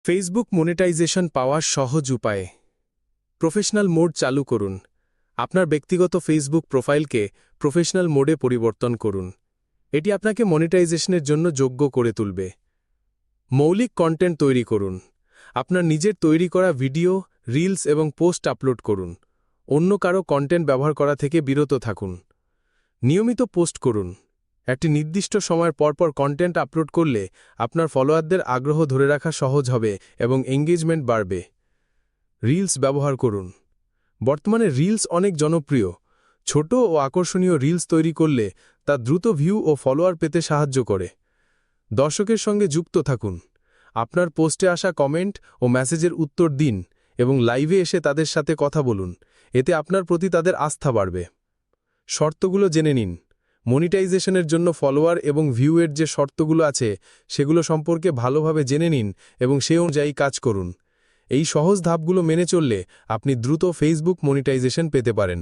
Facebook monetization পাওয়ার সহজ উপায়। Professional mode চালু করুন। আপনার ব্যক্তিগত ফেসবুক প্রোফাইলকে প্রফেশনাল মোডে পরিবর্তন করুন। এটি আপনাকে মনিটাইজেশনের জন্য যোগ্য করে তুলবে। মৌলিক কন্টেন্ট তৈরি করুন। আপনার নিজের তৈরি করা ভিডিও, রিলস এবং পোস্ট আপলোড করুন। অন্য কারো কন্টেন্ট ব্যবহার করা থেকে বিরত থাকুন। নিয়মিত পোস্ট করুন। একটি নির্দিষ্ট সময়ের পরপর কন্টেন্ট আপলোড করলে আপনার ফলোয়ারদের আগ্রহ ধরে রাখা সহজ হবে এবং এঙ্গেজমেন্ট বাড়বে। রিলস ব্যবহার করুন। বর্তমানে রিলস অনেক জনপ্রিয়। ছোট ও আকর্ষণীয় রিলস তৈরি করলে তা দ্রুত ভিউ ও ফলোয়ার পেতে সাহায্য করে। দর্শকের সঙ্গে যুক্ত থাকুন। আপনার পোস্টে আসা কমেন্ট ও মেসেজের উত্তর দিন এবং লাইভে এসে তাদের সাথে কথা বলুন। এতে আপনার প্রতি তাদের আস্থা বাড়বে। শর্তগুলো জেনে নিন। মনিটাইজেশনের জন্য ফলোয়ার এবং ভিউয়ের যে শর্তগুলো আছে সেগুলো সম্পর্কে ভালোভাবে জেনে নিন এবং সেই অনুযায়ী কাজ করুন। এই সহজ ধাপগুলো মেনে চললে আপনি দ্রুত ফেসবুক মনিটাইজেশন পেতে পারেন।